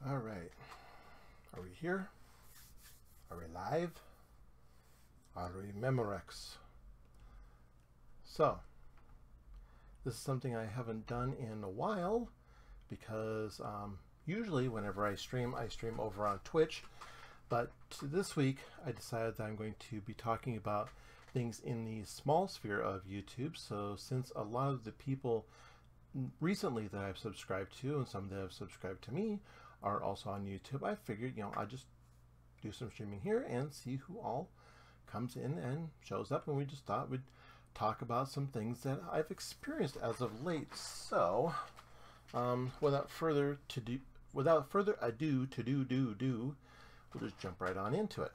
All right. Are we here? Are we live? Are we Memorex? So, this is something I haven't done in a while because usually whenever I stream over on Twitch. But this week I decided that I'm going to be talking about things in the small sphere of YouTube. So since a lot of the people recently that I've subscribed to and some that have subscribed to me are also on YouTube, I figured, I'd just do some streaming here and see who all comes in and shows up, and we just thought we'd talk about some things that I've experienced as of late. So without further ado, we'll just jump right on into it.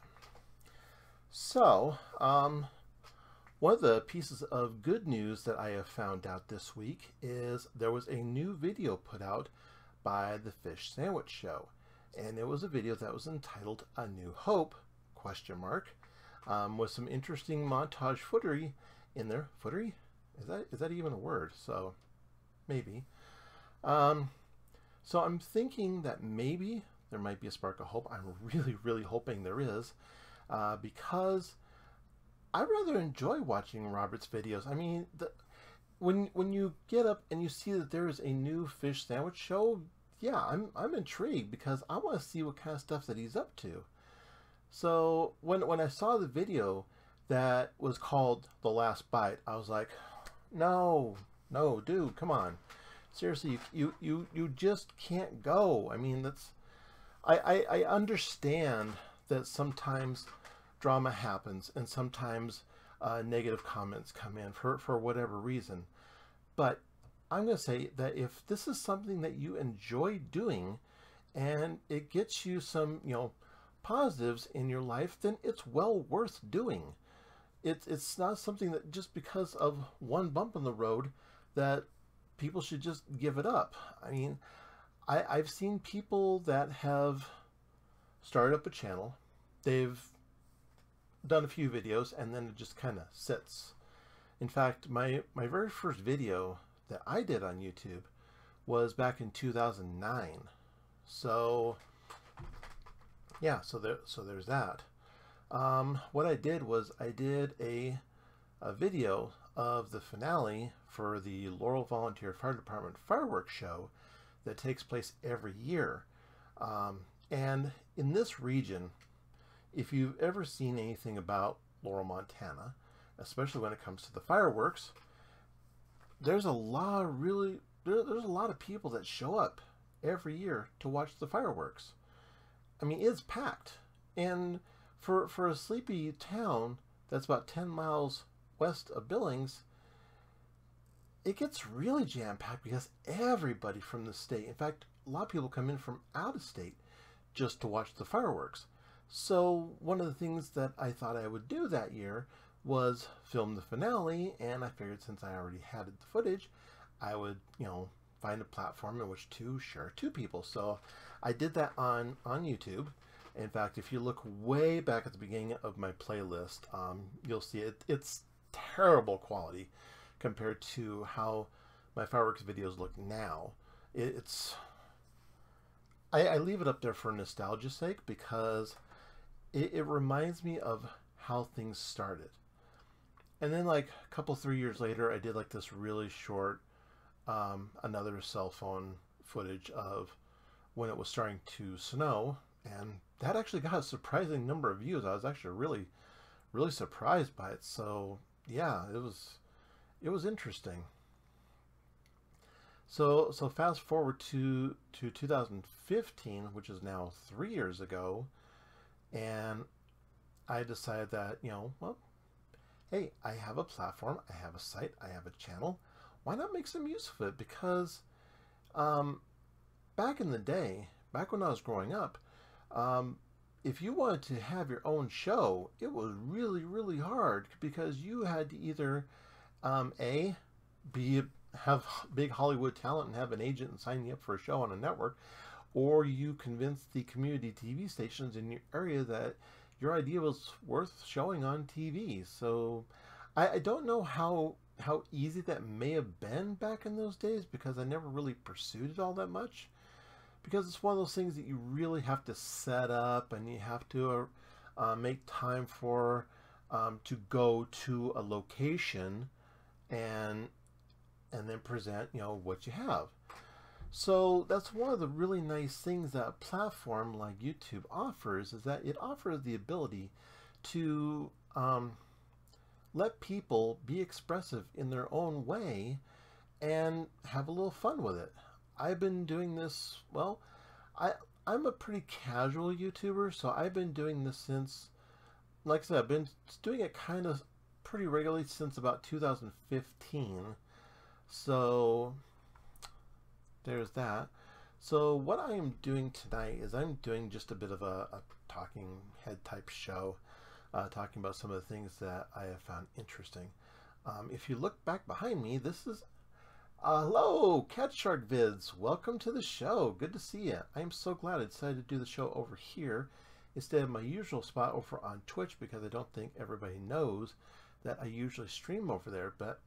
So one of the pieces of good news that I have found out this week is there was a new video put out by the Fish Sandwich Show, and it was a video that was entitled "A New Hope?" With some interesting montage footage in there. Footery? Is that even a word? So maybe. So I'm thinking that maybe there might be a spark of hope. I'm really hoping there is, because I rather enjoy watching Robert's videos. I mean, when you get up and you see that there is a new Fish Sandwich Show, yeah, I'm intrigued because I want to see what kind of stuff that he's up to. So when I saw the video that was called The Last Bite, I was like, no, dude, come on. Seriously, you just can't go. I mean, I understand that sometimes drama happens and sometimes negative comments come in for whatever reason. But I'm going to say that if this is something that you enjoy doing and it gets you some, positives in your life, then it's well worth doing. It's not something that just because of one bump in the road that people should just give it up. I mean, I've seen people that have started up a channel, they've done a few videos, and then it just kind of sits. In fact, my very first video that I did on YouTube was back in 2009. So yeah, so there's that. What I did was I did a video of the finale for the Laurel Volunteer Fire Department fireworks show that takes place every year. And in this region, if you've ever seen anything about Laurel, Montana, especially when it comes to the fireworks, there's a lot of people that show up every year to watch the fireworks. I mean, it's packed. And for a sleepy town that's about 10 miles west of Billings, it gets really jam-packed because everybody from the state, in fact, a lot of people come in from out of state just to watch the fireworks. So one of the things that I thought I would do that year was film the finale, and I figured since I already had the footage, I would, find a platform in which to share to people. So I did that on YouTube. In fact, if you look way back at the beginning of my playlist, you'll see it's terrible quality compared to how my fireworks videos look now. I leave it up there for nostalgia's sake because it reminds me of how things started. And then like a couple, 3 years later, I did like this really short, another cell phone footage of when it was starting to snow. And that actually got a surprising number of views. I was actually really surprised by it. So yeah, it was interesting. So fast forward to 2015, which is now 3 years ago, and I decided that, well, hey, I have a platform, I have a site, I have a channel. Why not make some use of it? Because back in the day, back when I was growing up, if you wanted to have your own show, it was really hard because you had to either have big Hollywood talent and have an agent and sign you up for a show on a network, or you convince the community TV stations in your area that your idea was worth showing on TV. So I don't know how easy that may have been back in those days because I never really pursued it all that much. because it's one of those things that you really have to set up, and you have to make time for to go to a location and then present, you know, what you have. So that's one of the really nice things that a platform like YouTube offers, is that it offers the ability to let people be expressive in their own way and have a little fun with it. I've been doing this, well, I'm a pretty casual YouTuber, so I've been doing this since, like I said, I've been doing it kind of pretty regularly since about 2015. So there's that. So what I am doing tonight is I'm doing just a bit of a talking head type show, talking about some of the things that I have found interesting. If you look back behind me, this is hello, Cat Shark Vids. Welcome to the show. Good to see you. I am so glad I decided to do the show over here instead of my usual spot over on Twitch, because I don't think everybody knows that I usually stream over there. But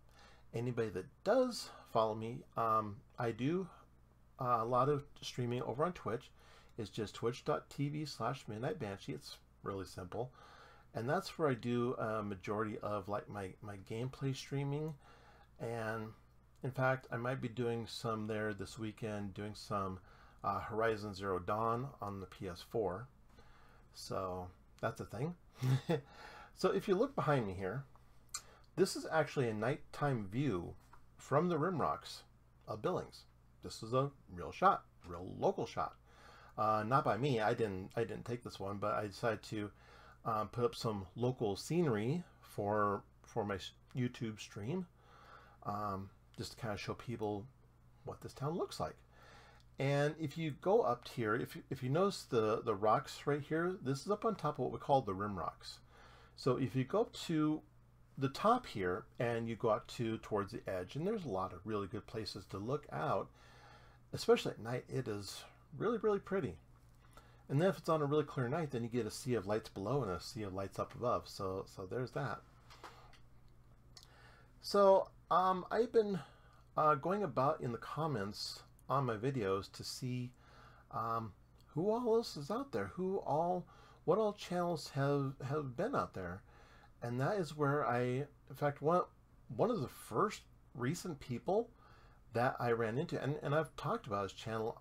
anybody that does follow me, I do a lot of streaming over on Twitch. It's just twitch.tv/midnightbanshee. It's really simple, and that's where I do a majority of like my gameplay streaming. And in fact, I might be doing some there this weekend, doing some Horizon Zero Dawn on the PS4. So that's a thing. So if you look behind me here, this is actually a nighttime view from the Rimrocks of Billings. This is a real shot, real local shot. Not by me. I didn't take this one, but I decided to put up some local scenery for my YouTube stream, just to kind of show people what this town looks like. And if you go up here, if you notice the rocks right here, this is up on top of what we call the Rimrocks. So if you go up to the top here and you go out towards the edge, and there's a lot of really good places to look out, especially at night. It is really, really pretty. And then if it's on a really clear night, then you get a sea of lights below and a sea of lights up above. So there's that. So I've been going about in the comments on my videos to see who all else is out there, what all channels have been out there. And that is where in fact, one of the first recent people that I ran into, and I've talked about his channel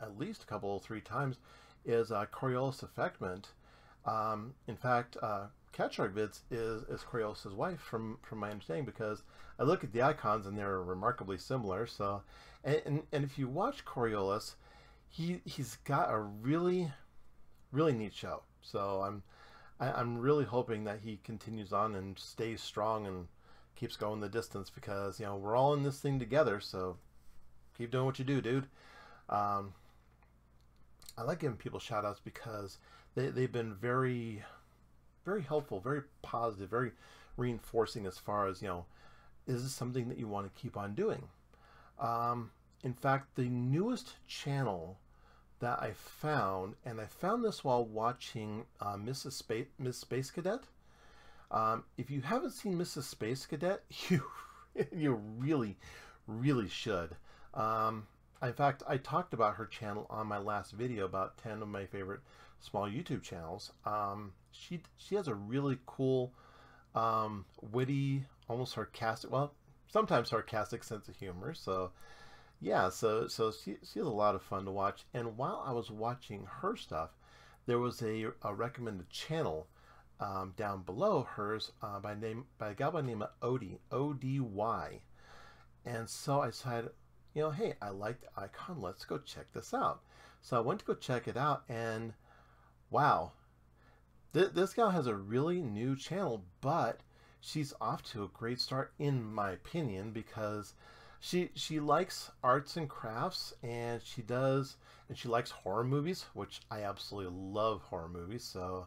at least three times, is Coriolis Effectment. In fact, Cat Shark Vids is Coriolis' wife, from my understanding, because I look at the icons and they're remarkably similar. So, and if you watch Coriolis, he's got a really, really neat show. So I'm really hoping that he continues on and stays strong and keeps going the distance, because, you know, we're all in this thing together. So keep doing what you do, dude. I like giving people shout outs because they've been very, very helpful, very positive, very reinforcing as far as, you know, is this something that you want to keep on doing? In fact, the newest channel that I found, and I found this while watching Miss Space Cadet. If you haven't seen Mrs. Space Cadet, you really, really should. In fact, I talked about her channel on my last video about 10 of my favorite small YouTube channels. She has a really cool, witty, almost sarcastic, well, sometimes sarcastic sense of humor. So yeah, so she has a lot of fun to watch. And while I was watching her stuff, there was a recommended channel down below hers by a gal by the name of Ody, O-D-Y. And so I decided, you know, hey, I like the icon, let's go check this out. So I went to go check it out, and wow, this gal has a really new channel, but she's off to a great start in my opinion, because she likes arts and crafts, and she likes horror movies, which I absolutely love horror movies. So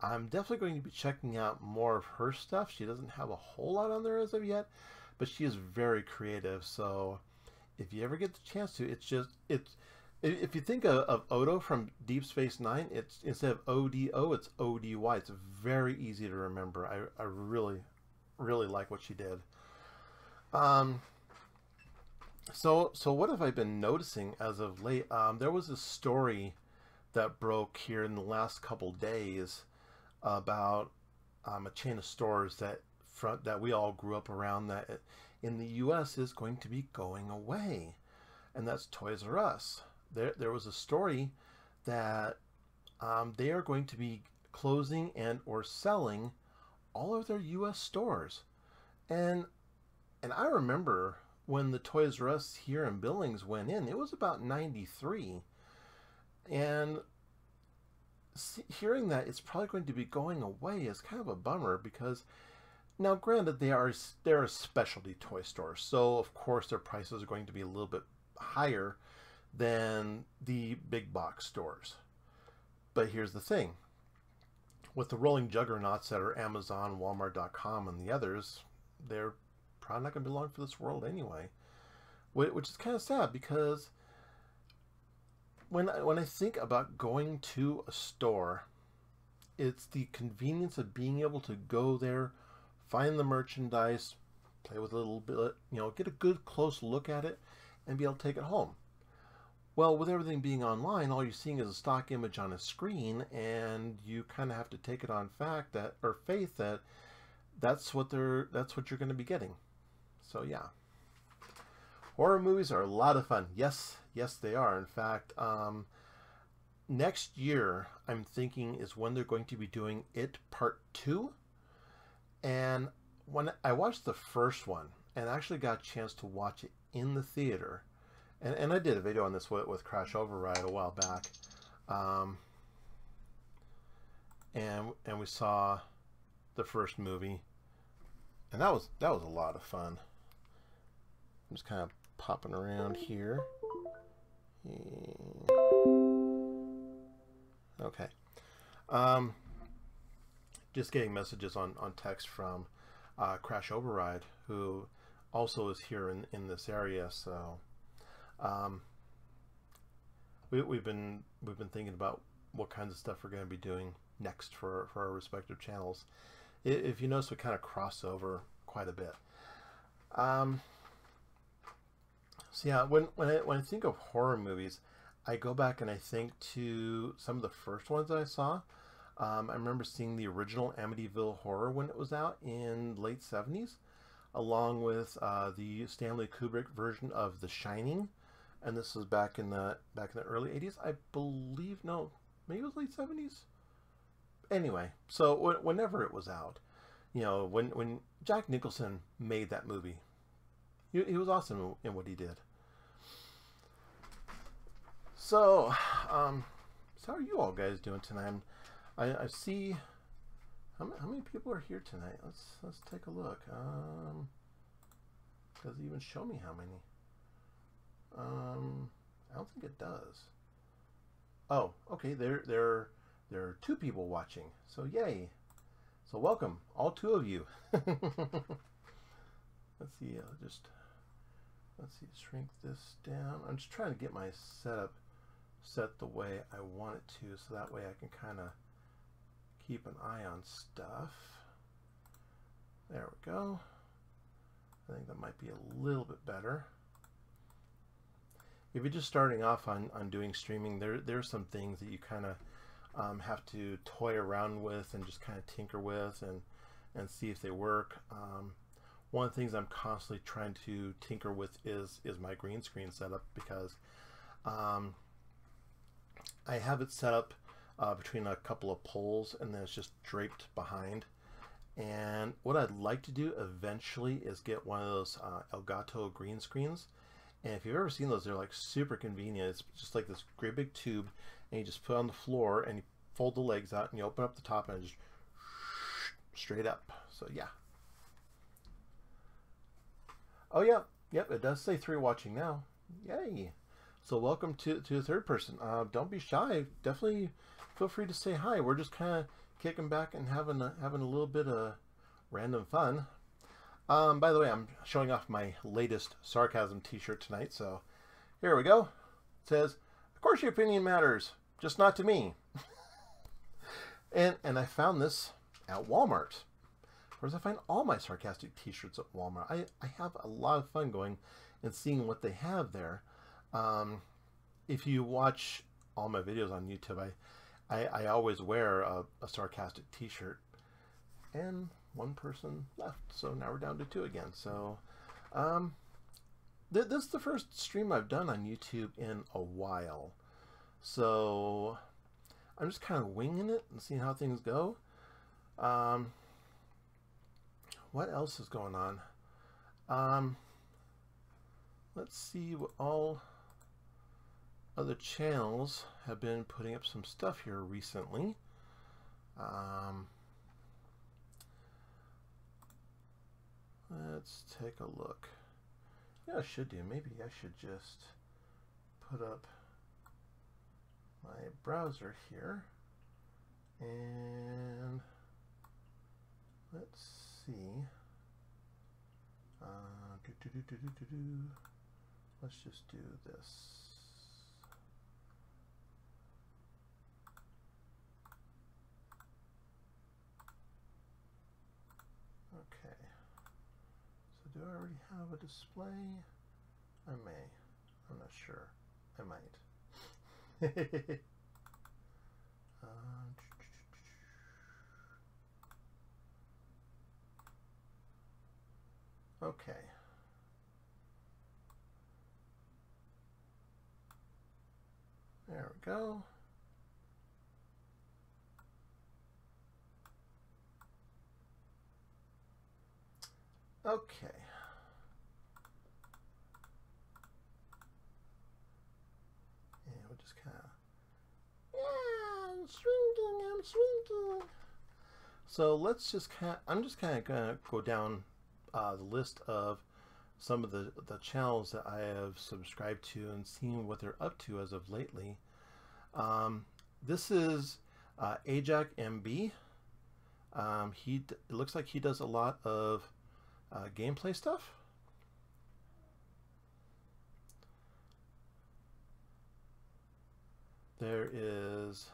I'm definitely going to be checking out more of her stuff. She doesn't have a whole lot on there as of yet, but she is very creative. So if you ever get the chance to, if you think of Odo from Deep Space Nine, it's instead of O-D-O, it's O-D-Y. It's very easy to remember. I really, really like what she did. So what have I been noticing as of late? There was a story that broke here in the last couple days about a chain of stores that we all grew up around that in the U.S. is going to be going away, and that's Toys R Us. There was a story that they are going to be closing and or selling all of their U.S. stores, and I remember when the Toys R Us here in Billings went in, it was about 93, and hearing that it's probably going to be going away is kind of a bummer because now granted they're a specialty toy store, so of course their prices are going to be a little bit higher than the big box stores. But here's the thing. With the rolling juggernauts that are Amazon, Walmart.com, and the others, they're probably not going to be long for this world anyway. Which is kind of sad because when I think about going to a store, it's the convenience of being able to go there, find the merchandise, play with it a little bit, get a good close look at it, and be able to take it home. Well, with everything being online, all you're seeing is a stock image on a screen, and you kind of have to take it on faith that that's what you're going to be getting. So yeah, horror movies are a lot of fun. Yes, they are. In fact, next year I'm thinking is when they're going to be doing It Part 2. And when I watched the first one and actually got a chance to watch it in the theater, and I did a video on this with Crash Override a while back, and we saw the first movie, and that was a lot of fun. I'm just kind of popping around here. Okay. Just getting messages on text from Crash Override, who also is here in this area. So we've been thinking about what kinds of stuff we're going to be doing next for our respective channels. If you notice, we kind of cross over quite a bit. So yeah, when I think of horror movies, I go back and I think to some of the first ones I saw. I remember seeing the original Amityville Horror when it was out in late 70s, along with the Stanley Kubrick version of The Shining, and this was back in the early 80s, I believe. No, maybe it was late 70s. Anyway, so whenever it was out, when Jack Nicholson made that movie, he was awesome in what he did. So, how are you all guys doing tonight? I see how many people are here tonight. Let's take a look. Does it even show me how many? I don't think it does. Oh, okay. There are 2 people watching. So yay. So welcome, all 2 of you. Let's see. Let's see. Shrink this down. I'm just trying to get my setup set the way I want it to, so that way I can kind of keep an eye on stuff. There we go. I think that might be a little bit better. If you're just starting off on doing streaming, there's some things that you kind of have to toy around with and just kind of tinker with and see if they work. One of the things I'm constantly trying to tinker with is my green screen setup, because I have it set up between a couple of poles, and then it's just draped behind. And what I'd like to do eventually is get one of those Elgato green screens. And if you've ever seen those, they're like super convenient. It's just like this great big tube, and you just put it on the floor, and you fold the legs out, and you open up the top, and it just straight up. So yeah. Oh yeah, yep, it does say 3 watching now. Yay! So welcome to the third person. Don't be shy. Definitely feel free to say hi. We're just kind of kicking back and having a little bit of random fun. By the way, I'm showing off my latest sarcasm t-shirt tonight, so here we go. It says, "Of course your opinion matters, just not to me." and I found this at Walmart. Of course, I find all my sarcastic t-shirts at Walmart. I have a lot of fun going and seeing what they have there. If you watch all my videos on YouTube, I always wear a sarcastic t-shirt, and one person left, so now we're down to 2 again. So this is the first stream I've done on YouTube in a while, so I'm just kind of winging it and seeing how things go. What else is going on? Let's see what all other channels have been putting up some stuff here recently. Let's take a look. Yeah, I should do. Maybe I should just put up my browser here and let's see. Let's just do this. Okay. So do I already have a display? I may. I'm not sure. I might. Okay. There we go. Okay. And we'll just kind of, yeah, I'm shrinking. So let's just I'm just kind of gonna go down the list of some of the channels that I have subscribed to and seen what they're up to as of lately. This is Ajak MB. It looks like he does a lot of gameplay stuff. There is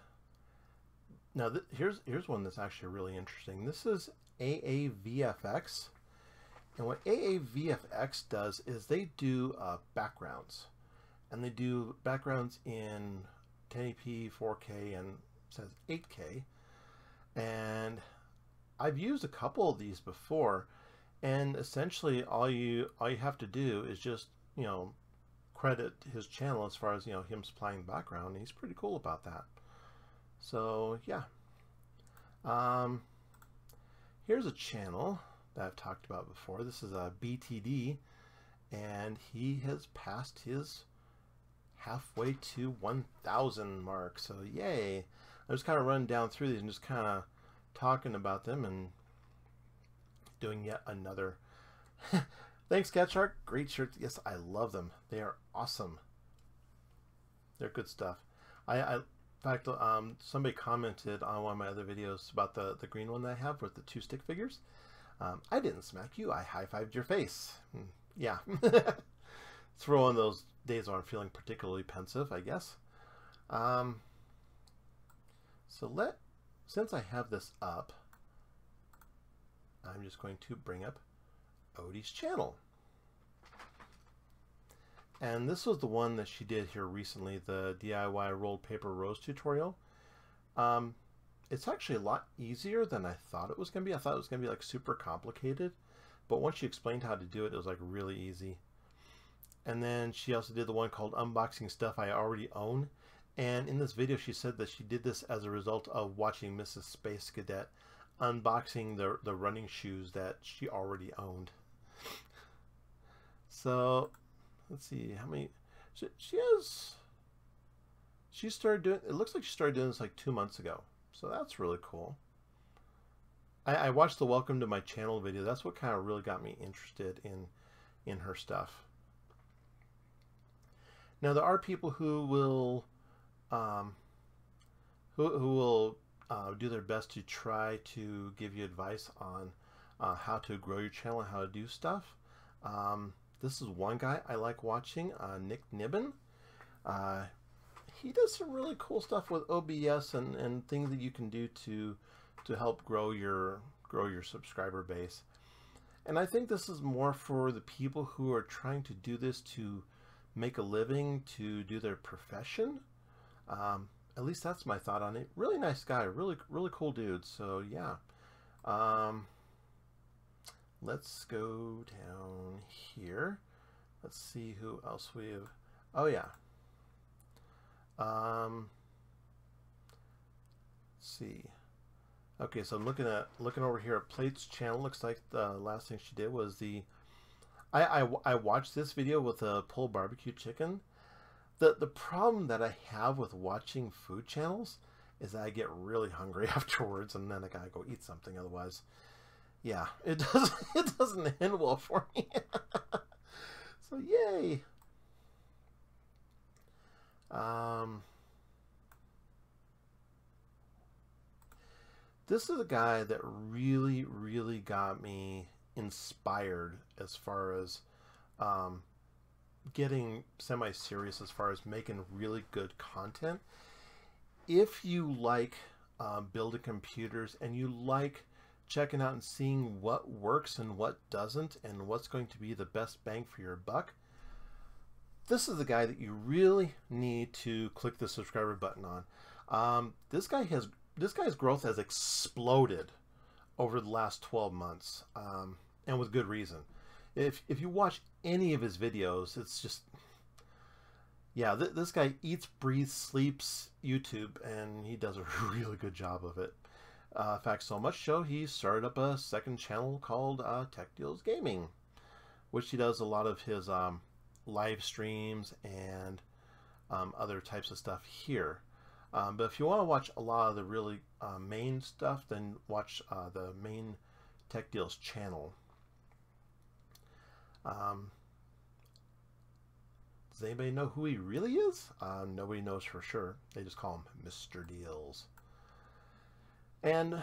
now here's one that's actually really interesting. This is AAVFX. And what AAVFX does is they do backgrounds, and they do backgrounds in 1080p, 4K, and it says 8K. And I've used a couple of these before, and essentially all you have to do is just, you know, credit his channel as far as, you know, him supplying the background. He's pretty cool about that. So yeah, here's a channel that I've talked about before. This is a BTD, and he has passed his halfway to 1,000 mark. So yay! I'm just kind of running down through these and just kind of talking about them and doing yet another. Thanks, Cat Shark. Great shirts. Yes, I love them. They are awesome. They're good stuff. In fact, somebody commented on one of my other videos about the green one that I have with the 2 stick figures. I didn't smack you. I high-fived your face. Yeah. It's for one of those days where I'm feeling particularly pensive, I guess. Since I have this up, I'm just going to bring up Odie's channel. And this was the one that she did here recently, the DIY rolled paper rose tutorial. It's actually a lot easier than I thought it was going to be. I thought it was going to be like super complicated, but once she explained how to do it, it was like really easy. And then she also did the one called Unboxing Stuff I Already Own. And in this video, she said that she did this as a result of watching Mrs. Space Cadet unboxing the running shoes that she already owned. So let's see how many she started doing. It looks like she started doing this like 2 months ago. So that's really cool. I watched the welcome to my channel video. That's what kind of really got me interested in her stuff. Now there are people who will do their best to try to give you advice on how to grow your channel and how to do stuff. This is one guy I like watching, Nick Nibbin. He does some really cool stuff with OBS and things that you can do to help grow your subscriber base. And I think this is more for the people who are trying to do this to make a living, to do their profession. At least that's my thought on it. Really nice guy, really cool dude. So yeah, let's go down here. Let's see who else we have. Oh yeah. Let's see. Okay, so I'm looking over here at Plate's channel. Looks like the last thing she did was the. I watched this video with a pulled barbecue chicken. The problem that I have with watching food channels is that I get really hungry afterwards, and then I gotta go eat something. Otherwise, yeah, it doesn't end well for me. So yay. This is a guy that really got me inspired as far as getting semi-serious as far as making really good content. If you like building computers and you like checking out and seeing what works and what doesn't and what's going to be the best bang for your buck, this is the guy that you really need to click the subscriber button on. This guy's growth has exploded over the last 12 months, and with good reason. If you watch any of his videos, it's just, yeah, this guy eats, breathes, sleeps YouTube, and he does a really good job of it. In fact, so much so, he started up a second channel called Tech Deals Gaming, which he does a lot of his live streams and other types of stuff here. But if you want to watch a lot of the really main stuff, then watch the main Tech Deals channel. Does anybody know who he really is? Nobody knows for sure. They just call him Mr. Deals. And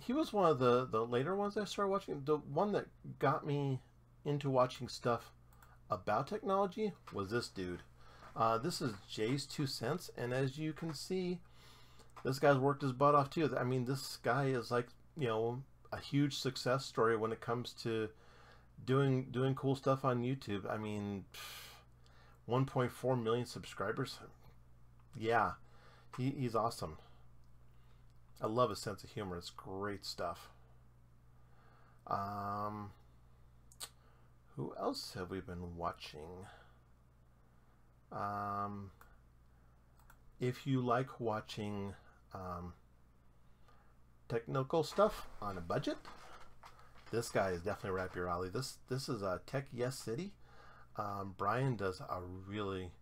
he was one of the later ones I started watching. The one that got me into watching stuff about technology was this dude. This is Jay's 2 cents, and as you can see, this guy's worked his butt off too. I mean, this guy is like, you know, a huge success story when it comes to doing cool stuff on YouTube. I mean, 1.4 million subscribers. Yeah, he's awesome. I love his sense of humor. It's great stuff. Who else have we been watching? If you like watching technical stuff on a budget, this guy is definitely right up your alley. This is a Tech Yes City. Brian does a really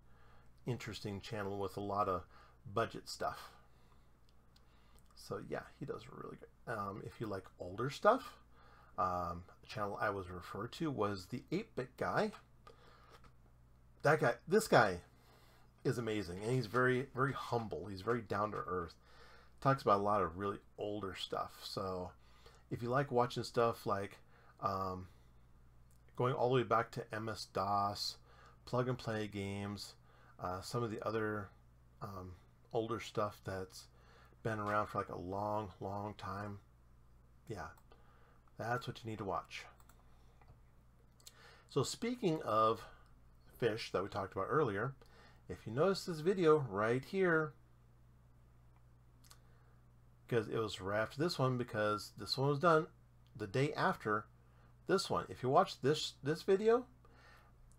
interesting channel with a lot of budget stuff. So yeah, he does really good. If you like older stuff, the channel I was referred to was the 8-Bit Guy. This guy is amazing, and he's very humble. He's very down to earth. Talks about a lot of really older stuff. So if you like watching stuff like going all the way back to MS-DOS, plug and play games, some of the other older stuff that's been around for like a long time, yeah, that's what you need to watch. So speaking of fish that we talked about earlier, if you notice this video right here, because it was right after this one, because this one was done the day after this one. If you watch this video,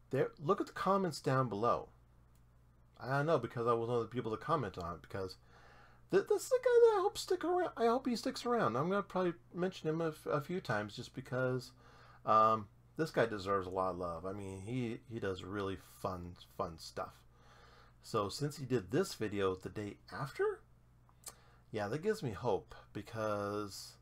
there, look at the comments down below. I don't know, because I was one of the people that commented on it, because this is the guy that I hope stick around. I hope he sticks around. I'm going to probably mention him a few times just because this guy deserves a lot of love. I mean, he does really fun stuff. So since he did this video the day after, yeah, that gives me hope, because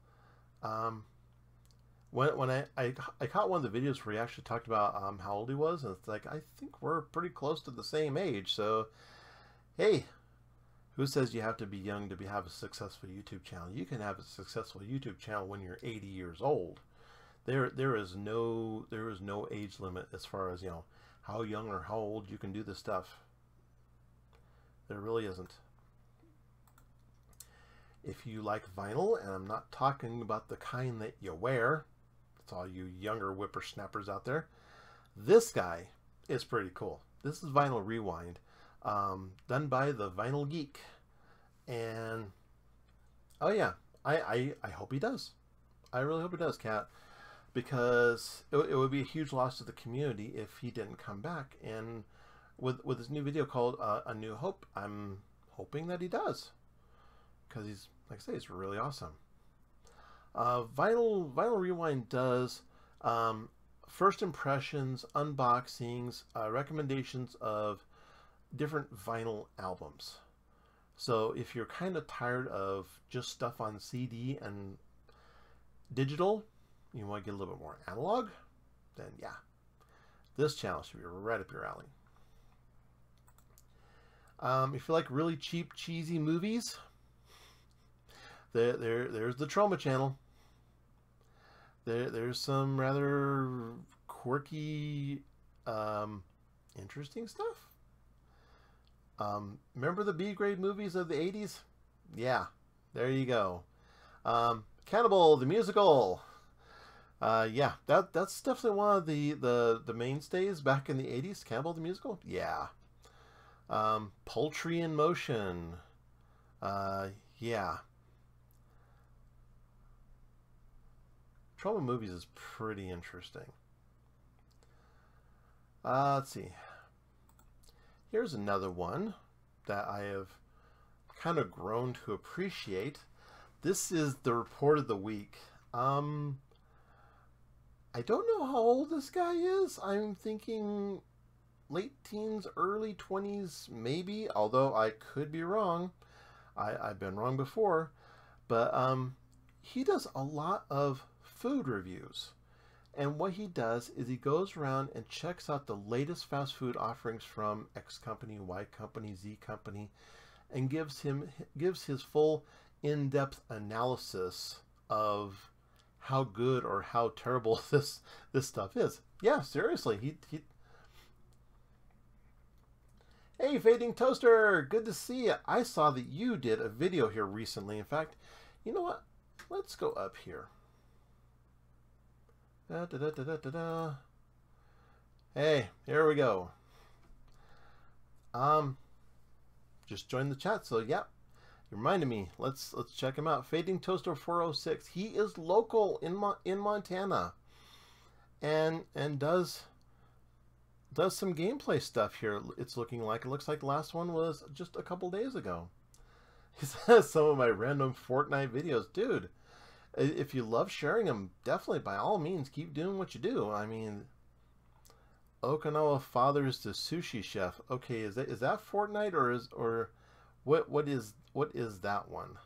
when I caught one of the videos where he actually talked about how old he was, and it's like, I think we're pretty close to the same age. So hey, who says you have to be young to have a successful YouTube channel? You can have a successful YouTube channel when you're 80 years old. There is no age limit as far as, you know, how young or how old you can do this stuff. There really isn't. If you like vinyl, and I'm not talking about the kind that you wear, That's all you younger whippersnappers out there. This guy is pretty cool. This is Vinyl Rewind, done by the Vinyl Geek. And, oh yeah, I hope he does. I really hope he does, Cat. Because it would be a huge loss to the community if he didn't come back. And with his new video called A New Hope, I'm hoping that he does. Because he's, like I say, he's really awesome. Vinyl Rewind does first impressions, unboxings, recommendations of different vinyl albums. So if you're kind of tired of just stuff on CD and digital, you want to get a little bit more analog, then yeah, this channel should be right up your alley. If you like really cheap, cheesy movies, there's the Trauma channel. There's some rather quirky, interesting stuff. Remember the B-grade movies of the 80s? Yeah, there you go. Cannibal, the musical. Yeah, that's definitely one of the mainstays back in the 80s. Cannibal, the musical? Yeah. Poultry in Motion. Yeah. Trauma movies is pretty interesting. Let's see. Here's another one that I have kind of grown to appreciate. This is the report of the week. I don't know how old this guy is. I'm thinking late teens, early 20s, maybe, although I could be wrong. I've been wrong before. But he does a lot of food reviews. And what he does is he goes around and checks out the latest fast food offerings from X company, Y company, Z company, and gives his full in-depth analysis of how good or how terrible this stuff is. Yeah, seriously. He Hey, Fading Toaster, good to see you. I saw that you did a video here recently. In fact, you know what? Let's go up here. Hey, here we go. Just joined the chat, so yeah, you reminded me. Let's check him out. Fading Toaster 406. He is local in Montana, and does some gameplay stuff here. It's looking like it looks like the last one was just a couple days ago. He says some of my random Fortnite videos, dude. If you love sharing them, definitely, by all means, keep doing what you do. I mean, Okinawa fathers the sushi chef. Okay, is that Fortnite or what is that one?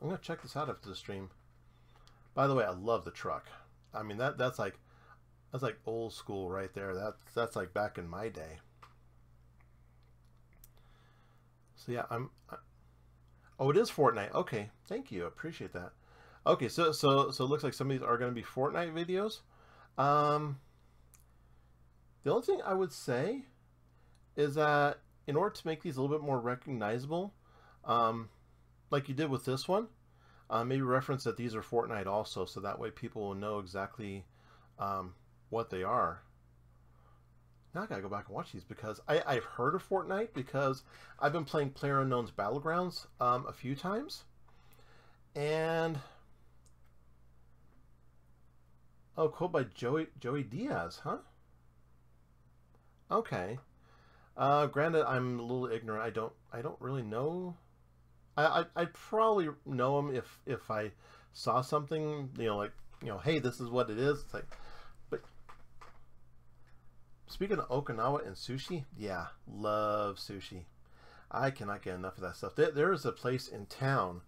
I'm gonna check this out after the stream. By the way, I love the truck. I mean that's like old school right there. That's like back in my day. So yeah, oh, it is Fortnite. Okay, thank you. Appreciate that. Okay, so it looks like some of these are going to be Fortnite videos. The only thing I would say is that in order to make these a little bit more recognizable, like you did with this one, maybe reference that these are Fortnite also, so that way people will know exactly what they are. Now I gotta go back and watch these because I've heard of Fortnite because I've been playing PlayerUnknown's Battlegrounds a few times. And oh, cool, by Joey Diaz, huh? Okay. Granted, I'm a little ignorant. I don't really know. I'd probably know him if I saw something, like, hey, this is what it is. It's like, but speaking of Okinawa and sushi, yeah, love sushi. I cannot get enough of that stuff. There is a place in town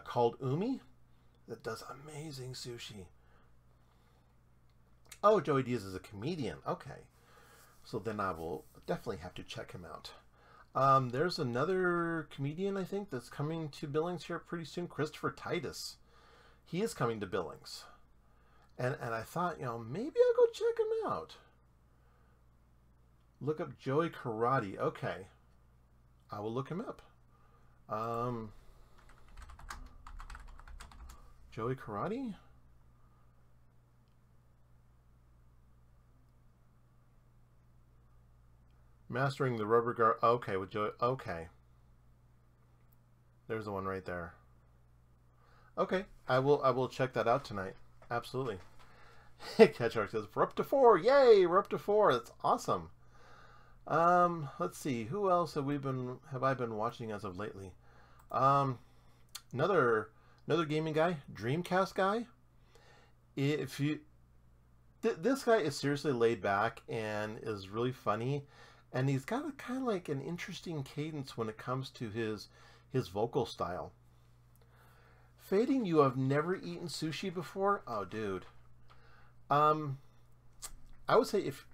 called Umi that does amazing sushi. Oh, Joey Diaz is a comedian. Okay. So then I will definitely have to check him out. There's another comedian, I think, that's coming to Billings here pretty soon, Christopher Titus. He is coming to Billings. And I thought, maybe I'll go check him out. Look up Joey Karate. Okay. I will look him up. Joey Karate? Mastering the rubber guard. Okay, with Joy. Okay. There's the one right there. Okay, I will check that out tonight. Absolutely. Catchark says we're up to 4. Yay, we're up to 4. That's awesome. Let's see. Who else have I been watching as of lately? Another gaming guy, Dreamcast guy. If you this guy is seriously laid back and is really funny, and he's got a kind of like an interesting cadence when it comes to his vocal style. Fading, you have never eaten sushi before? Oh, dude. I would say if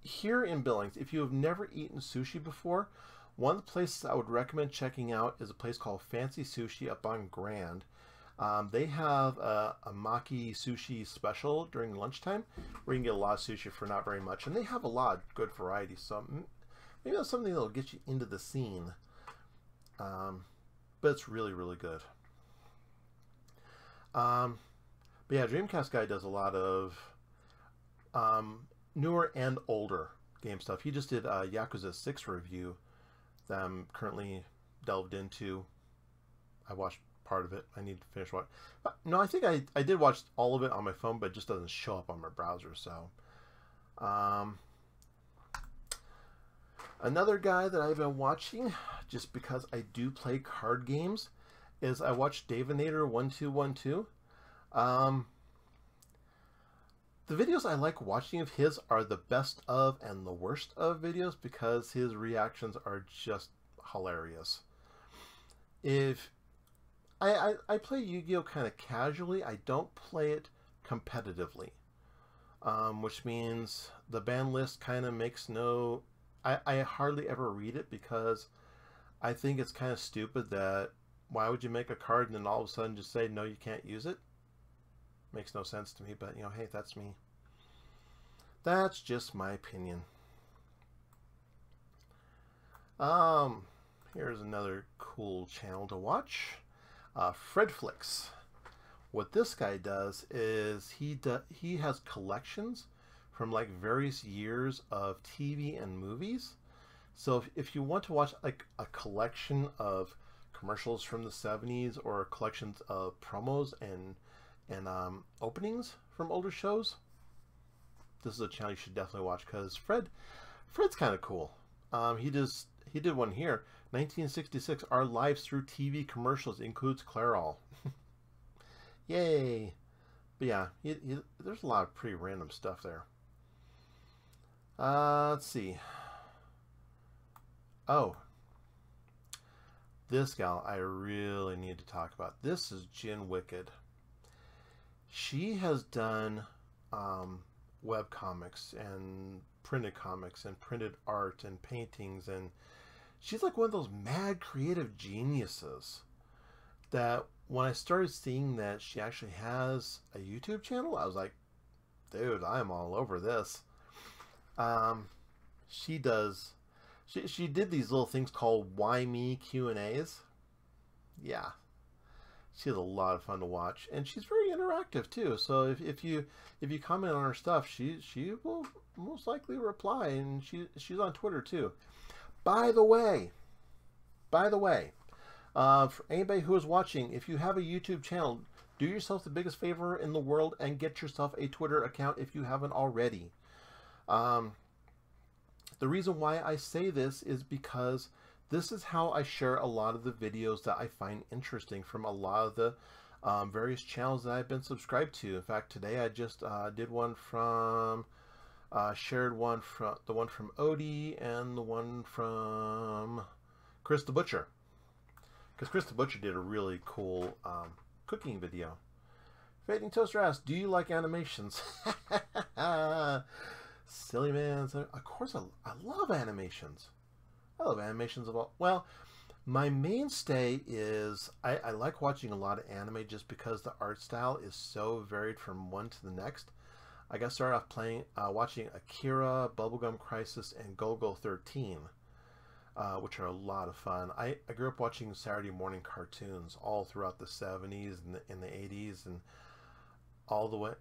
here in Billings, if you have never eaten sushi before, one of the places I would recommend checking out is a place called Fancy Sushi up on Grand. They have a maki sushi special during lunchtime where you can get a lot of sushi for not very much, and they have a lot of good variety. So maybe that's something that'll get you into the scene. But it's really, really good. But yeah, Dreamcast guy does a lot of newer and older game stuff. He just did a Yakuza 6 review that I'm currently delved into. I watched part of it. I need to finish watching. No, I think I did watch all of it on my phone, but it just doesn't show up on my browser. So, another guy that I've been watching, just because I do play card games, is I watched Davinator1212. The videos I like watching of his are the best of and the worst of videos because his reactions are just hilarious. If I play Yu-Gi-Oh! Kind of casually, I don't play it competitively, which means the ban list kind of makes no... I hardly ever read it because I think it's kind of stupid that why would you make a card and then all of a sudden just say, no, you can't use it? Makes no sense to me, but, you know, hey, that's me. That's just my opinion. Here's another cool channel to watch. Fredflix. What this guy does is he has collections from like various years of TV and movies. So if you want to watch like a collection of commercials from the 70s or collections of promos and openings from older shows, this is a channel you should definitely watch because Fred's kind of cool. He did one here, 1966. Our lives through TV commercials includes Clairol. Yay! But yeah, there's a lot of pretty random stuff there. Let's see. Oh, this gal I really need to talk about. This is Jin Wicked. She has done web comics and printed comics and printed art and paintings, and she's like one of those mad creative geniuses that when I started seeing that she actually has a YouTube channel, I was like, dude, I'm all over this. She did these little things called Why Me Q&As. Yeah. She has a lot of fun to watch, and she's very interactive too. So if you comment on her stuff, she will most likely reply, and she's on Twitter too. By the way, for anybody who is watching, if you have a YouTube channel, do yourself the biggest favor in the world and get yourself a Twitter account if you haven't already. The reason why I say this is because this is how I share a lot of the videos that I find interesting from a lot of the various channels that I've been subscribed to. In fact, today I just did one from, shared one from, the one from Odie and the one from Chris the Butcher. Because Chris the Butcher did a really cool cooking video. Fading Toaster asks, do you like animations? Silly man. Of course I love animations. I love animations of all. Well, my mainstay is I like watching a lot of anime just because the art style is so varied from one to the next. I got started off watching Akira, Bubblegum Crisis, and Golgo 13, which are a lot of fun. I grew up watching Saturday morning cartoons all throughout the 70s and the 80s and all the way.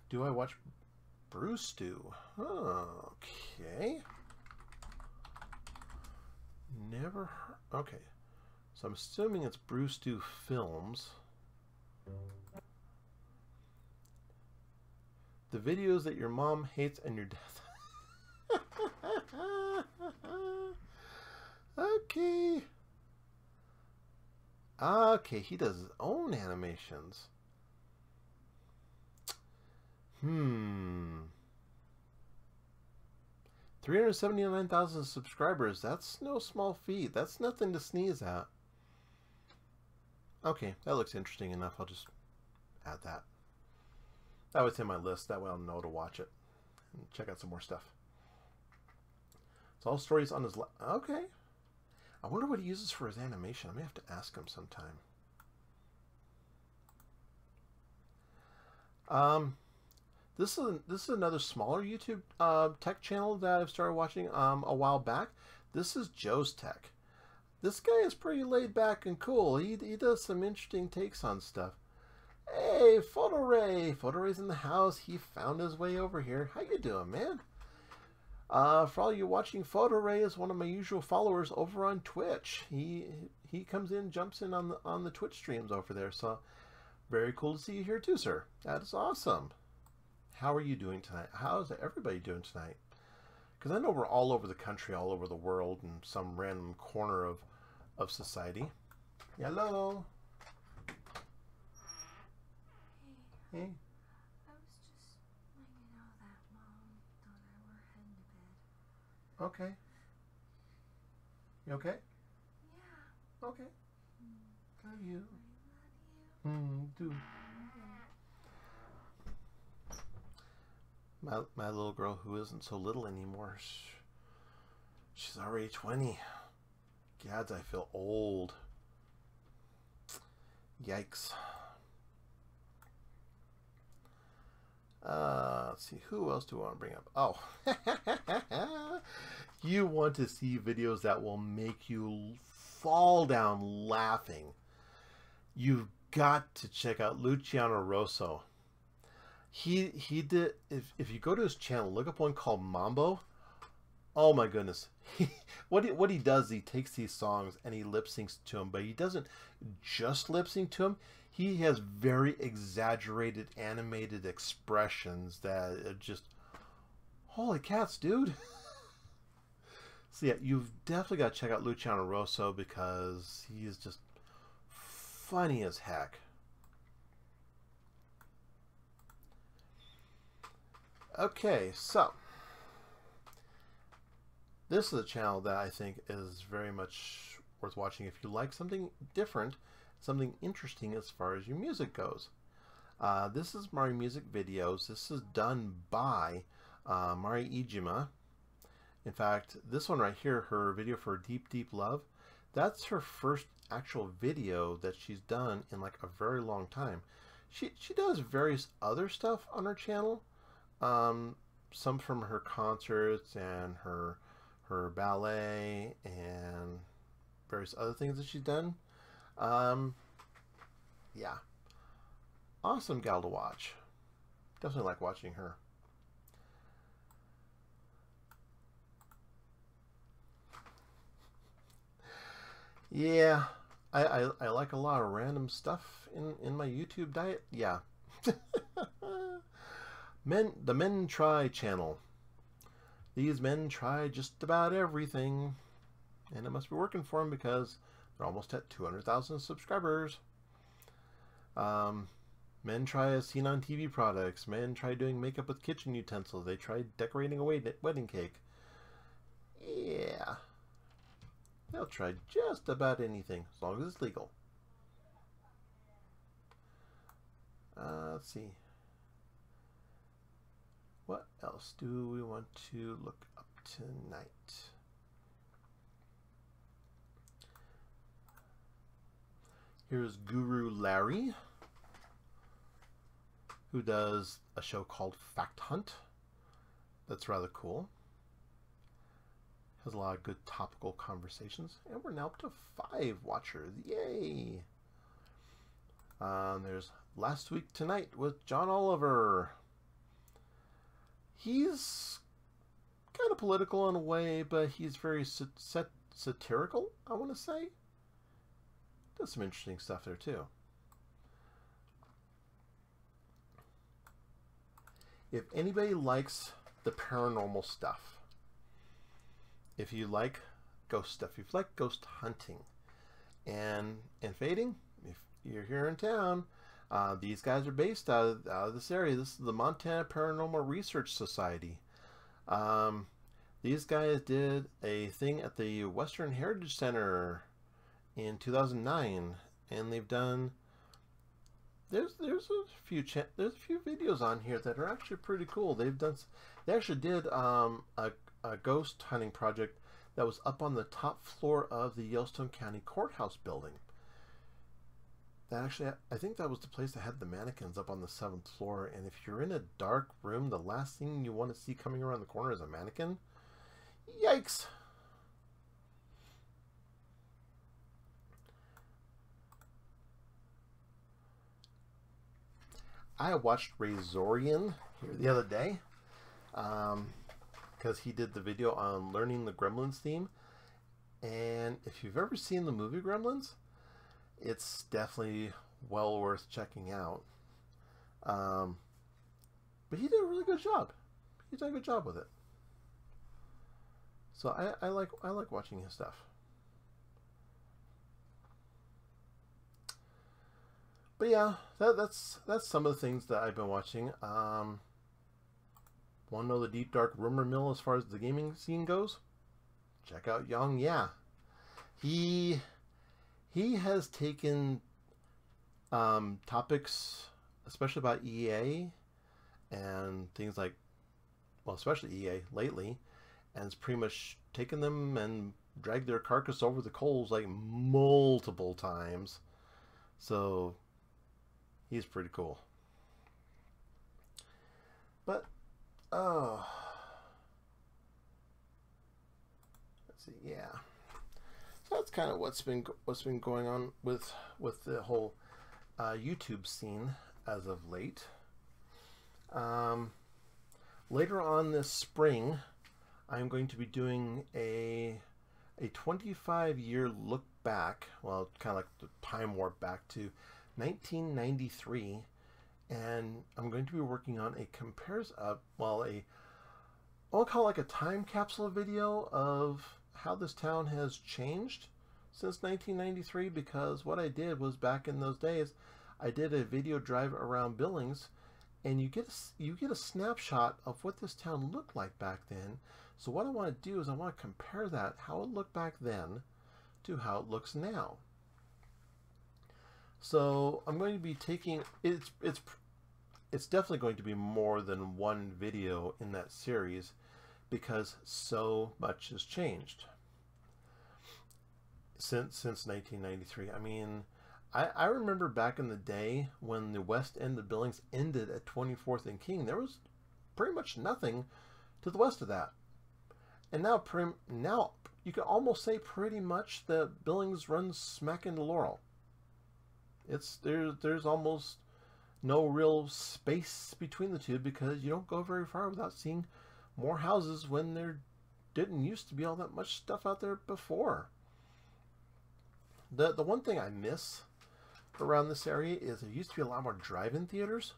Do I watch Bruce Stew? Oh, okay. Never heard. Okay. So I'm assuming it's Bruce Do Films. The videos that your mom hates and your dad. Okay. Okay, he does his own animations. 379,000 subscribers. That's no small feat. That's nothing to sneeze at. Okay, that looks interesting enough. I'll just add that. That was in my list. That way I'll know to watch it and check out some more stuff. It's all stories on his... Okay. I wonder what he uses for his animation. I may have to ask him sometime. This is another smaller YouTube tech channel that I've started watching a while back. This is Joe's Tech. This guy is pretty laid back and cool. He does some interesting takes on stuff. Hey, Photo Ray! Photo Ray's in the house. He found his way over here. How you doing, man? For all you watching, Photo Ray is one of my usual followers over on Twitch. He comes in, jumps in on the Twitch streams over there. So very cool to see you here too, sir. That is awesome. How are you doing tonight? How's everybody doing tonight? Because I know we're all over the country, all over the world, in some random corner of society. Hello. Hey. I was just letting you know that Mom thought I were heading to bed. Okay. You okay? Yeah. Okay. Love you. I love you. Do. My little girl, who isn't so little anymore, she's already 20. Gads, I feel old. Yikes. Let's see, who else do I want to bring up? Oh, you want to see videos that will make you fall down laughing. You've got to check out Luciano Rosso. He did, if you go to his channel, look up one called Mambo. Oh my goodness. What he does, he takes these songs and he lip syncs to them, but he doesn't just lip sync to them. He has very exaggerated animated expressions that are just, holy cats, dude. So yeah, you've definitely got to check out Luciano Rosso because he is just funny as heck. Okay, so this is a channel that I think is very much worth watching if you like something different, something interesting as far as your music goes. This is Mari Music Videos. This is done by Mari EVGA. In fact, this one right here, her video for Deep Deep Love, that's her first actual video that she's done in like a very long time. She does various other stuff on her channel. Some from her concerts and her ballet and various other things that she's done. Yeah, awesome gal to watch. Definitely like watching her. Yeah, I like a lot of random stuff in my YouTube diet. Yeah. The Men Try channel. These men try just about everything, and it must be working for them because they're almost at 200,000 subscribers. Men try as seen on TV products. Men try doing makeup with kitchen utensils. They tried decorating a wedding cake. Yeah. They'll try just about anything as long as it's legal. Let's see. What else do we want to look up tonight? Here's Guru Larry, who does a show called Fact Hunt. That's rather cool. Has a lot of good topical conversations. And we're now up to 5 watchers. Yay! There's Last Week Tonight with John Oliver. He's kind of political in a way, but he's very satirical, I want to say. Does some interesting stuff there too. If anybody likes the paranormal stuff, if you like ghost stuff, if you like ghost hunting and fading, if you're here in town, these guys are based out of this area. This is the Montana Paranormal Research Society. These guys did a thing at the Western Heritage Center in 2009, and they've done. There's a few videos on here that are actually pretty cool. They actually did a ghost hunting project that was up on the top floor of the Yellowstone County Courthouse building. That actually, I think that was the place that had the mannequins up on the 7th floor. And if you're in a dark room, the last thing you want to see coming around the corner is a mannequin. Yikes! I watched Razorian here the other day because he did the video on learning the Gremlins theme. And if you've ever seen the movie Gremlins, it's definitely well worth checking out. But he did a really good job. He did a good job with it. So I like watching his stuff. But yeah, that's some of the things that I've been watching. Want to know the deep dark rumor mill as far as the gaming scene goes? Check out Young Yeah. He has taken topics, especially about EA and things like, well, especially EA lately, and it's pretty much taken them and dragged their carcass over the coals like multiple times. So he's pretty cool. But let's see, yeah. So that's kind of what's been going on with the whole YouTube scene as of late. Later on this spring, I'm going to be doing a 25-year look back. Well, kind of like the time warp back to 1993, and I'm going to be working on I'll call it like a time capsule video of how this town has changed since 1993, because what I did was, back in those days, I did a video drive around Billings, and you get a snapshot of what this town looked like back then. So what I want to do is I want to compare that, how it looked back then, to how it looks now. So I'm going to be taking it's definitely going to be more than one video in that series, because so much has changed since 1993. I mean, I remember back in the day when the west end of Billings ended at 24th and King, there was pretty much nothing to the west of that. And now you can almost say pretty much that Billings runs smack into Laurel. There's almost no real space between the two, because you don't go very far without seeing more houses when there didn't used to be all that much stuff out there before. The one thing I miss around this area is there used to be a lot more drive-in theaters.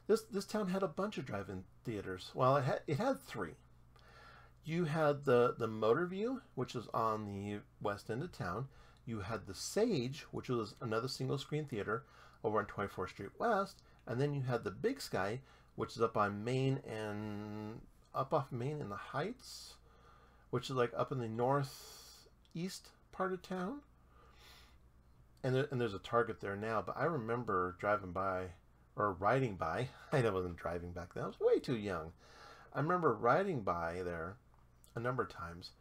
This town had a bunch of drive-in theaters. Well, it had 3. You had the Motorview, which was on the west end of town. You had the Sage, which was another single-screen theater over on 24th Street West, and then you had the Big Sky, which is up on Main and up off Main in the Heights, which is like up in the northeast part of town. And there's a Target there now, but I remember driving by, or riding by. I wasn't driving back then. I was way too young. I remember riding by there a number of times,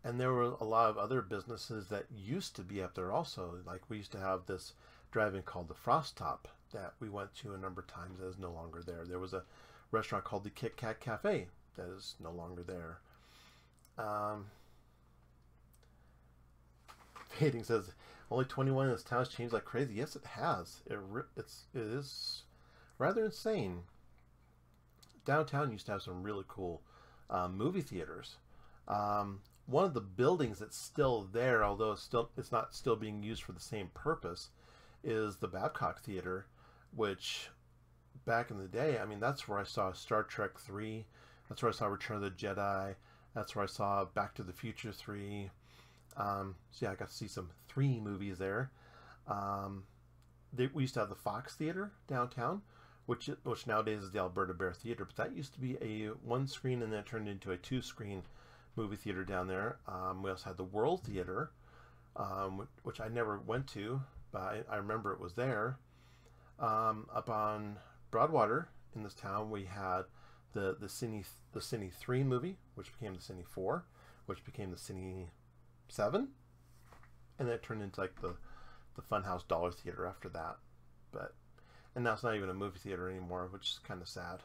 and there were a lot of other businesses that used to be up there also. Like, we used to have this drive-in called the Frost Top that we went to a number of times that is no longer there. There was a restaurant called the Kit Kat Cafe that is no longer there. Fading says, only 21 in this town has changed like crazy. Yes, it has. It is rather insane. Downtown used to have some really cool movie theaters. one of the buildings that's still there, although it's not still being used for the same purpose, is the Babcock Theater, which back in the day, I mean, that's where I saw Star Trek 3. That's where I saw Return of the Jedi. That's where I saw Back to the Future 3. So yeah, I got to see some 3 movies there. We used to have the Fox Theater downtown, which nowadays is the Alberta Bear Theater, but that used to be a 1-screen and then it turned into a 2-screen movie theater down there. We also had the World Theater, which I never went to, but I remember it was there. Up on Broadwater in this town, we had the Cine 3 movie, which became the Cine 4, which became the Cine 7, and then it turned into like the Funhouse Dollar Theater after that. And now it's not even a movie theater anymore, which is kind of sad.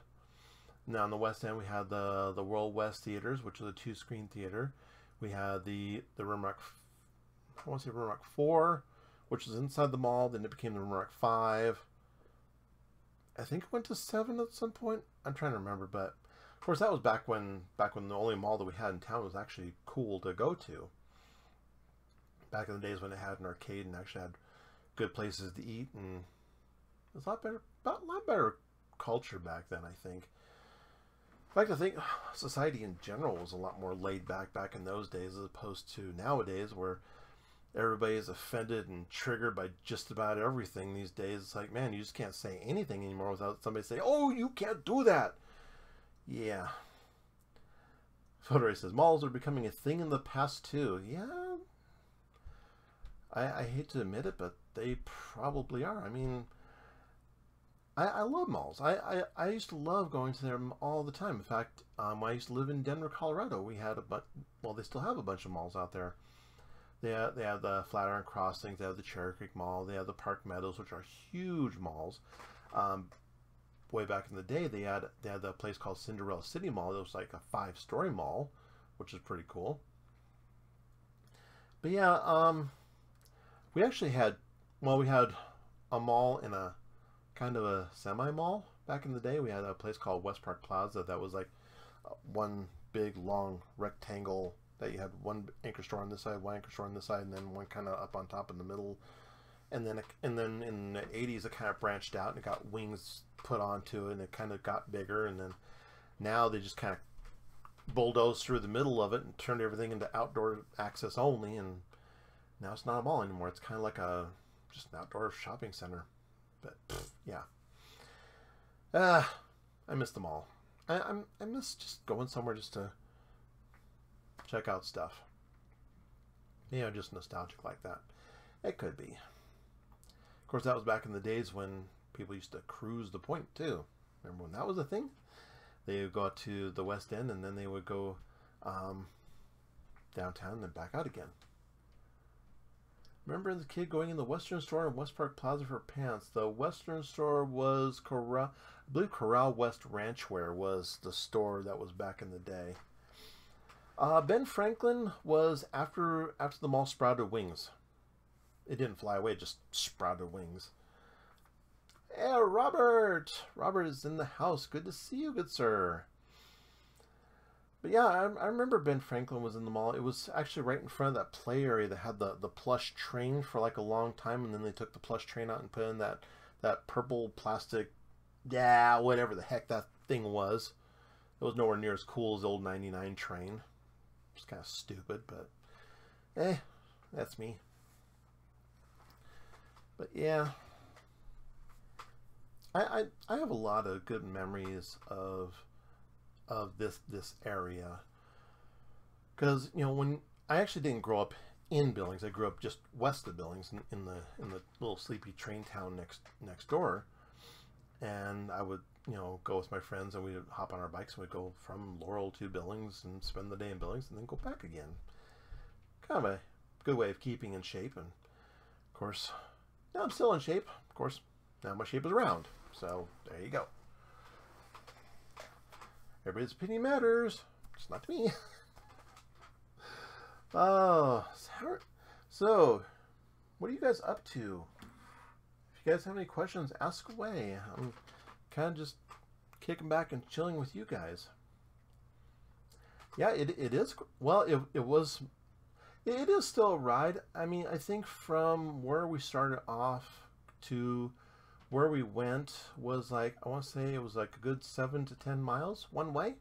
Now in the West End, we had the World West Theaters, which was a 2-screen theater. We had the Rimrock, I want to say Rimrock 4, which was inside the mall. Then it became the Rimrock 5. I think it went to 7 at some point. I'm trying to remember, but of course that was back when the only mall that we had in town was actually cool to go to. Back in the days when it had an arcade and actually had good places to eat, and it was a lot better culture back then, I think. In fact, I think society in general was a lot more laid back in those days as opposed to nowadays, where everybody is offended and triggered by just about everything these days. It's like, man, you just can't say anything anymore without somebody saying, "Oh, you can't do that." Yeah. Photo says malls are becoming a thing in the past too. Yeah. I hate to admit it, but they probably are. I mean, I love malls. I used to love going to them all the time. In fact, when I used to live in Denver, Colorado, we had well, they still have a bunch of malls out there. They have the Flatiron Crossings, they have the Cherry Creek Mall, they have the Park Meadows, which are huge malls. Way back in the day, they had a place called Cinderella City Mall. It was like a 5-story mall, which is pretty cool. But yeah, we actually had a mall in a kind of a semi-mall back in the day. We had a place called West Park Plaza that was like one big long rectangle that you had one anchor store on this side, one anchor store on this side, and then one kind of up on top in the middle. And then in the 80s, it kind of branched out and it got wings put onto it, and it kind of got bigger. And then now they just kind of bulldozed through the middle of it and turned everything into outdoor access only. And now it's not a mall anymore. It's kind of like just an outdoor shopping center. But yeah, I miss the mall. I miss just going somewhere just to check out stuff. You know, just nostalgic like that. It could be. Of course, that was back in the days when people used to cruise the point too. Remember when that was a thing? They would go out to the West End and then they would go downtown and then back out again. Remember the kid going in the Western store in West Park Plaza for pants. The Western store was I believe Corral West Ranchwear was the store that was back in the day. Ben Franklin was after the mall sprouted wings. It didn't fly away, it just sprouted wings. Hey, Robert! Robert is in the house. Good to see you, good sir. But yeah, I remember Ben Franklin was in the mall. It was actually right in front of that play area that had the plush train for like a long time, and then they took the plush train out and put in that purple plastic, yeah, whatever the heck that thing was. It was nowhere near as cool as the old 99 train. It's kind of stupid, but that's me. But yeah, I have a lot of good memories of this area, because you know, when I actually didn't grow up in Billings, I grew up just west of Billings in the little sleepy train town next door, and I would, you know, go with my friends and we'd hop on our bikes and we'd go from Laurel to Billings and spend the day in Billings and then go back again. Kind of a good way of keeping in shape. And of course, now I'm still in shape. Of course, now my shape is round. So there you go. Everybody's opinion matters. Just not to me. Oh, so what are you guys up to? If you guys have any questions, ask away. I'm kind of just kicking back and chilling with you guys. Yeah, it is. Well, it was. It is still a ride. I mean, I think from where we started off to where we went was like, I want to say it was like a good 7 to 10 miles one way.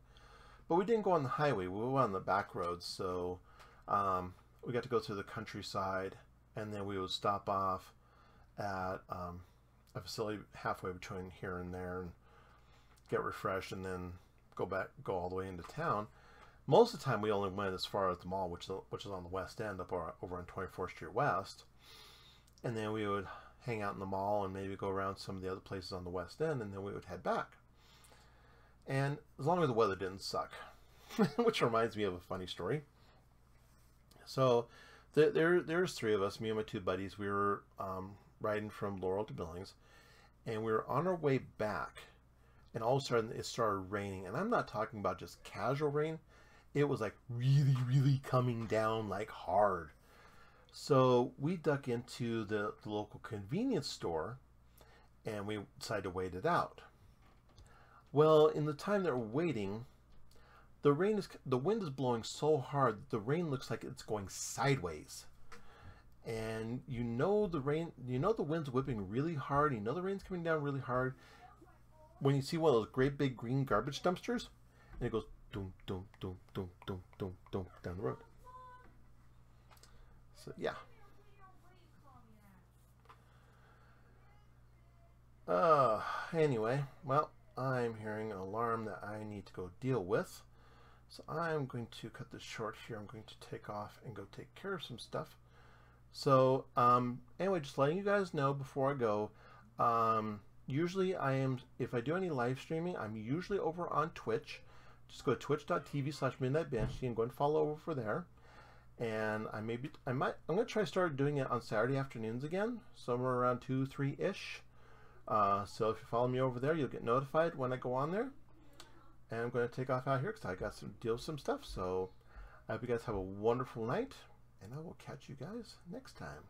But we didn't go on the highway. We went on the back roads. So we got to go through the countryside, and then we would stop off at a facility halfway between here and there and get refreshed, and then go all the way into town. Most of the time, we only went as far as the mall, which is on the west end, over on 24th Street West, and then we would hang out in the mall and maybe go around some of the other places on the west end, and then we would head back. And as long as the weather didn't suck, which reminds me of a funny story. So there's three of us, me and my two buddies. We were riding from Laurel to Billings, and we were on our way back, and all of a sudden it started raining. And I'm not talking about just casual rain. It was like really, really coming down like hard. So we duck into the local convenience store, and we decided to wait it out. Well, in the time that we're waiting, the wind is blowing so hard, the rain looks like it's going sideways. And you know the wind's whipping really hard, you know the rain's coming down really hard when you see one of those great big green garbage dumpsters, and it goes doom, doom, doom, doom, doom, doom, doom down the road. So yeah. Anyway, well, I'm hearing an alarm that I need to go deal with. So I'm going to cut this short here. I'm going to take off and go take care of some stuff. So anyway, just letting you guys know before I go, usually if I do any live streaming, I'm usually over on Twitch. Just go to twitch.tv/midnightbench. You can go and follow over there. And I'm going to try start doing it on Saturday afternoons again, somewhere around 2, 3-ish. So if you follow me over there, you'll get notified when I go on there. And I'm going to take off out here because I got some deal with some stuff. So I hope you guys have a wonderful night, and I will catch you guys next time.